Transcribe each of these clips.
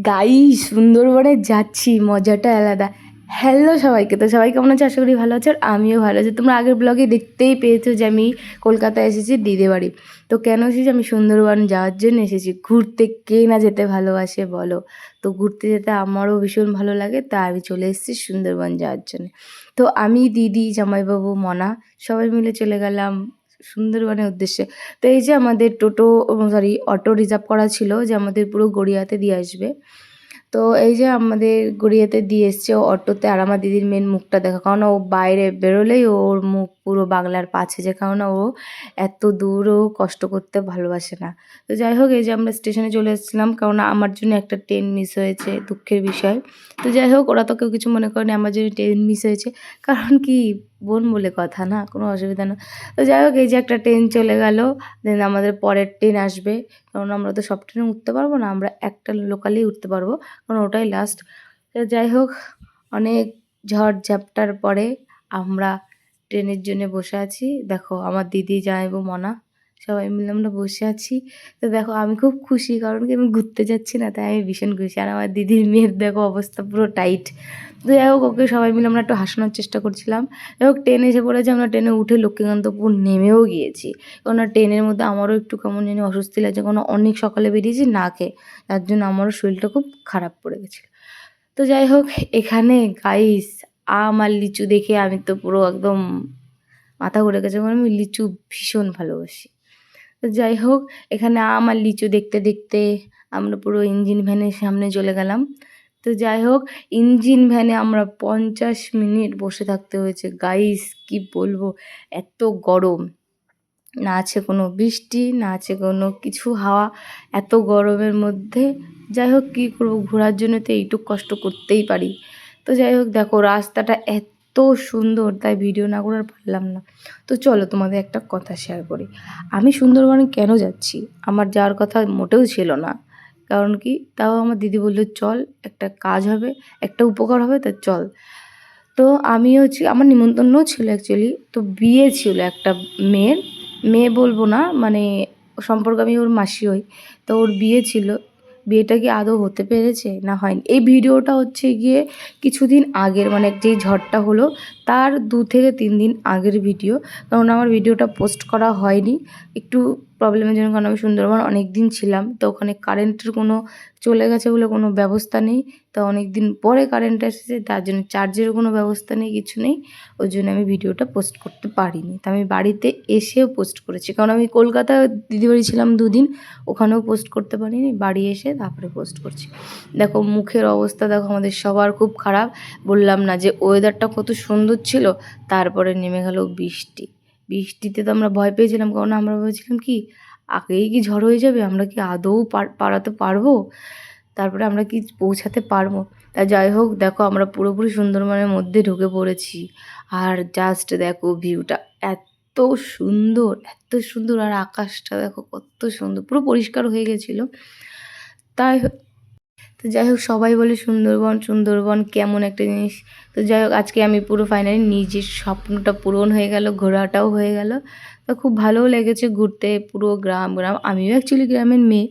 Guys সুন্দরবনে যাচ্ছি, মজাটা আলাদা। হ্যালো সবাইকে, তো সবাই কেমন আছে? আশা করি ভালো আছো, আর আমিও ভালো আছি। তোমরা আগের ব্লগে দেখতেই পেয়েছো যে আমি কলকাতায় এসেছি দিদির বাড়ি। তো কেন এসেছি? আমি সুন্দরবন যাওয়ার জন্য এসেছি। ঘুরতে কে না যেতে ভালোবাসে বলো? তো ঘুরতে যেতে আমারও ভীষণ ভালো লাগে, তাই আমি চলে এসেছি সুন্দরবন যাওয়ার জন্য। তো আমি, দিদি, জামাইবাবু, মনা সবাই মিলে চলে গেলাম সুন্দরবনের উদ্দেশ্যে। তো এই যে আমাদের টোটো, সরি অটো রিজার্ভ করা ছিল যে আমাদের পুরো গড়িয়াতে দিয়ে আসবে। তো এই যে আমাদের গড়িয়াতে দিয়ে এসছে অটোতে, আর আমার দিদির মেন মুখটা দেখা, কারণ ও বাইরে বেরোলেই ওর মুখ পুরো বাংলার পাছে, যে কারণ ও এত দূরও কষ্ট করতে ভালোবাসে না। তো যাই হোক, এই যে আমরা স্টেশনে চলে এসেছিলাম, কারণ আমার জন্য একটা ট্রেন মিস হয়েছে, দুঃখের বিষয়। তো যাই হোক, ওরা তো কেউ কিছু মনে করেনি, আমার জন্য ট্রেন মিস হয়েছে, কারণ কি বোন বলে কথা, না কোনো অসুবিধা না। তো যাই হোক, এই যে একটা ট্রেন চলে গেল, দেন আমাদের পরের ট্রেন আসবে, কারণ আমরা তো সব ট্রেনে উঠতে পারবো না, আমরা একটা লোকালেই উঠতে পারবো, কারণ ওটাই লাস্ট। তো যাই হোক, অনেক ঝড় ঝাপটার পরে আমরা ট্রেনের জন্য বসে আছি। দেখো আমার দিদি, জামাইবাবু, মনা সবাই মিলে আমরা বসে আছি। তো দেখো আমি খুব খুশি, কারণ কি আমি ঘুরতে যাচ্ছি না, তাই আমি ভীষণ খুশি। আর আমার দিদির মেয়ের দেখো অবস্থা পুরো টাইট। তো যাই হোক, ওকে সবাই মিলে আমরা একটু হাসানোর চেষ্টা করছিলাম। যাই হোক, ট্রেনে এসে পড়েছে, আমরা ট্রেনে উঠে লক্ষ্মীকান্তপুর নেমেও গিয়েছি। কেননা ট্রেনের মধ্যে আমারও একটু কেমন জানি অস্বস্তি লাগছে, কারণ অনেক সকালে বেরিয়েছি না খেয়ে, তার জন্য আমারও শরীরটা খুব খারাপ পড়ে গেছিলো। তো যাই হোক, এখানে গাইস আম আর লিচু দেখে আমি তো পুরো একদম মাথা ঘুরে গেছে, কারণ আমি লিচু ভীষণ ভালোবাসি। তো যাই হোক, এখানে আম আর লিচু দেখতে দেখতে আমরা পুরো ইঞ্জিন ভ্যানের সামনে চলে গেলাম। তো যাই হোক, ইঞ্জিন ভ্যানে আমরা 50 মিনিট বসে থাকতে হয়েছে গাইস, কি বলবো, এত গরম, না আছে কোনো বৃষ্টি, না আছে কোনো কিছু হাওয়া, এত গরমের মধ্যে। যাই হোক, কী করবো, ঘোরার জন্য তো এইটুকু কষ্ট করতেই পারি। তো যাই হোক, দেখো রাস্তাটা এত সুন্দর, তাই ভিডিও না করে আর পারলাম না। তো চলো তোমাদের একটা কথা শেয়ার করি, আমি সুন্দরবনে কেন যাচ্ছি। আমার যাওয়ার কথা মোটেও ছিল না, কারণ কি, তাও আমার দিদি বললো চল, একটা কাজ হবে, একটা উপকার হবে, তা চল। তো আমি হচ্ছে, আমার নিমন্ত্রণও ছিল অ্যাকচুয়ালি, তো বিয়ে ছিল একটা মেয়ের, মেয়ে বলবো না মানে সম্পর্কে আমি ওর মাসি হই। তো ওর বিয়ে ছিল, বিয়েটা কি আদৌ হতে পেরেছে না হয়নি, এই ভিডিওটা হচ্ছে গিয়ে কিছুদিন আগের, মানে যেই ঝড়টা হলো তার 2 থেকে 3 দিন আগের ভিডিও। কারণ আমার ভিডিওটা পোস্ট করা হয়নি একটু প্রবলেমের জন্য, কারণ আমি সুন্দরবন অনেক দিন ছিলাম, তো ওখানে কারেন্টের কোনো চলে গেছে বলে কোনো ব্যবস্থা নেই। তো অনেক দিন পরে কারেন্ট এসেছে, তার জন্য চার্জেরও কোনো ব্যবস্থা নেই, কিছু নেই, ওই জন্য আমি ভিডিওটা পোস্ট করতে পারিনি। তো আমি বাড়িতে এসেও পোস্ট করেছি, কারণ আমি কলকাতায় দিদিবাড়ি ছিলাম 2 দিন, ওখানেও পোস্ট করতে পারিনি, বাড়ি এসে তারপরে পোস্ট করছি। দেখো মুখের অবস্থা দেখো, আমাদের সবার খুব খারাপ। বললাম না যে ওয়েদারটা কত সুন্দর ছিল, তারপরে নেমে গেল বৃষ্টি। বৃষ্টিতে তো আমরা ভয় পেয়েছিলাম, কারণ আমরা ভেবেছিলাম কি আগেই কি ঝড় হয়ে যাবে, আমরা কি আদৌ পারাতে পারবো, তারপরে আমরা কি পৌঁছাতে পারবো। তা যাই হোক, দেখো আমরা পুরোপুরি সুন্দরবনের মধ্যে ঢুকে পড়েছি, আর জাস্ট দেখো ভিউটা এত সুন্দর, এত সুন্দর, আর আকাশটা দেখো কত সুন্দর, পুরো পরিষ্কার হয়ে গেছিলো। তাই তো যাই হোক, সবাই বলে সুন্দরবন, সুন্দরবন কেমন একটা জিনিস। তো যাই হোক, আজকে আমি পুরো ফাইনালি নিজের স্বপ্নটা পূরণ হয়ে গেল, ঘোরাটাও হয়ে গেল। তো খুব ভালোও লেগেছে ঘুরতে, পুরো গ্রাম গ্রাম, আমিও অ্যাকচুয়ালি গ্রামের মেয়ে,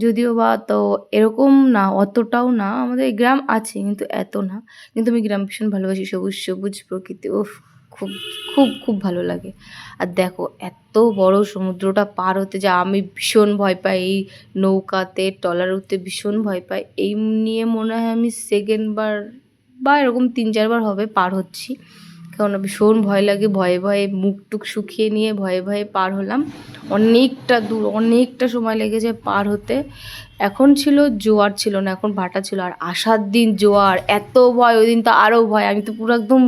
যদিও বা তো এরকম না, অতটাও না, আমাদের গ্রাম আছে কিন্তু এত না, কিন্তু আমি গ্রাম ভীষণ ভালোবাসি, সবুজ সবুজ প্রকৃতি, ও খুব খুব খুব ভালো লাগে। আর দেখো এত বড় সমুদ্রটা পার হতে, যা আমি ভীষণ ভয় পাই, এই নৌকাতে ট্রলার উঠতে ভীষণ ভয় পাই, এই নিয়ে মনে হয় আমি সেকেন্ডবার বা এরকম 3-4বার হবে পার হচ্ছি, কারণ ভীষণ ভয় লাগে, ভয়ে ভয়ে মুখ টুক শুকিয়ে নিয়ে ভয়ে ভয়ে পার হলাম। অনেকটা দূর, অনেকটা সময় লেগেছে পার হতে। এখন ছিল জোয়ার, ছিল না, এখন ভাটা ছিল, আর আসার দিন জোয়ার, এত ভয়, ওই দিন তো আরও ভয়, আমি তো পুরো একদম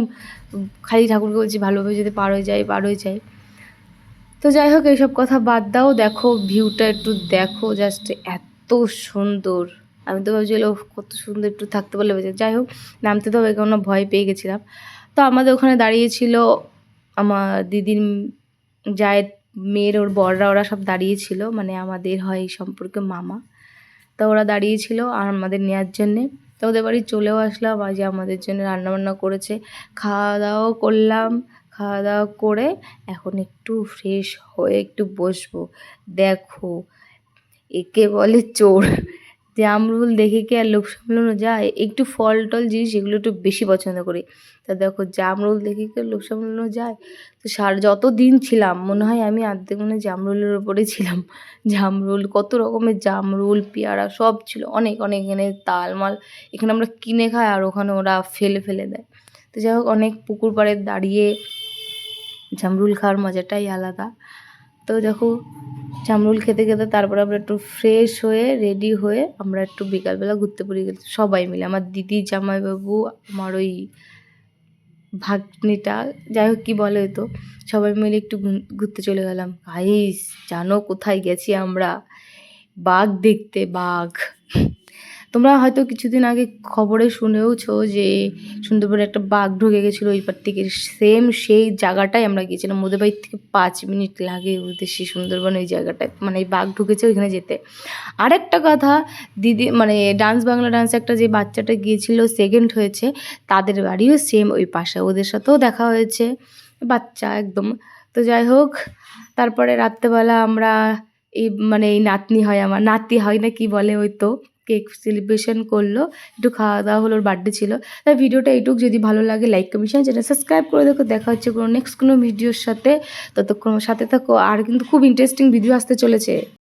খালি ঠাকুরকে বলছি ভালোভাবে যদি পার হয়ে যায়, পার হয়ে যায়। তো যাই হোক, এইসব কথা বাদ দাও, দেখো ভিউটা একটু দেখো, জাস্ট এত সুন্দর। আমি তো ভাবছিলাম কত সুন্দর, একটু থাকতে পারলে বেঁচে। যাই হোক, নামতে তো হবে, কারণ ভয় পেয়ে গেছিলাম। তো আমাদের ওখানে দাঁড়িয়েছিল আমার দিদির জায়ের মেয়ের, ওর বররা, ওরা সব দাঁড়িয়েছিল, মানে আমাদের হয় এই সম্পর্কে মামা। তো ওরা দাঁড়িয়েছিল আর আমাদের নেওয়ার জন্যে। তো ওদের বাড়ি চলেও আসলাম, আজ আমাদের জন্য রান্নাবান্না করেছে, খাওয়া দাওয়াও করলাম। খাওয়া দাওয়া করে এখন একটু ফ্রেশ হয়ে একটু বসবো। দেখো একে বলে চোর, জামরুল দেখে কি আর লোভ সামলানো যায়? একটু ফল টল জিনিস এগুলো একটু বেশি পছন্দ করি। তা দেখো জামরুল দেখে কি আর লোভ সামলানো যায়? তো যত দিন ছিলাম মনে হয় আমি অর্ধেক মনে হয় জামরুলের ওপরেই ছিলাম। জামরুল কত রকমের জামরুল, পেয়ারা সব ছিল। অনেক, অনেক এখানে তালমাল এখানে আমরা কিনে খাই আর ওখানে ওরা ফেলে, ফেলে দেয়। তো যাই হোক অনেক পুকুর পাড়ে দাঁড়িয়ে জামরুল খাওয়ার মজাটাই আলাদা। তো দেখো জামরুল খেতে, খেতে তারপরে আমরা একটু ফ্রেশ হয়ে রেডি হয়ে আমরা একটু বিকালবেলা ঘুরতে বেরিয়ে গেছি সবাই মিলে। আমার দিদি, জামাইবাবু, আমার ওই ভাগ্নিটা, যাই হোক কী বলে ওই তো, সবাই মিলে একটু ঘুরতে চলে গেলাম। গাইস জানো কোথায় গেছি আমরা? বাঘ দেখতে, বাঘ। তোমরা হয়তো কিছুদিন আগে খবরে শুনেওছো যে সুন্দরবনে একটা বাঘ ঢুকে গেছিলো ওই পার থেকে। সেম সেই জায়গাটায় আমরা গিয়েছিলাম। ওদের বাড়ি থেকে 5 মিনিট লাগে ওদের সেই সুন্দরবন ওই জায়গাটায়, মানে এই বাঘ ঢুকেছে ওইখানে যেতে। আরেকটা কথা, দিদি মানে ডান্স বাংলা ডান্স একটা যে বাচ্চাটা গিয়েছিল সেকেন্ড হয়েছে, তাদের বাড়িও সেম ওই পাশে। ওদের সাথেও দেখা হয়েছে, বাচ্চা একদম। তো যাই হোক তারপরে রাত্রেবেলা আমরা এই মানে এই নাতনি হয়, আমার নাতি হয় না কি বলে, ওই তো কেক সেলিব্রেশন করলো, একটু খাওয়া দাওয়া হলো, ওর বার্থডে ছিল। তাই ভিডিওটা এইটুক, যদি ভালো লাগে like comment share, channel subscribe করে দেখো। দেখা হচ্ছে কোনো নেক্সট কোনো ভিডিওর সাথে, ততক্ষণ সাথে থাকো। আর কিন্তু খুব ইন্টারেস্টিং ভিডিও আসতে চলেছে।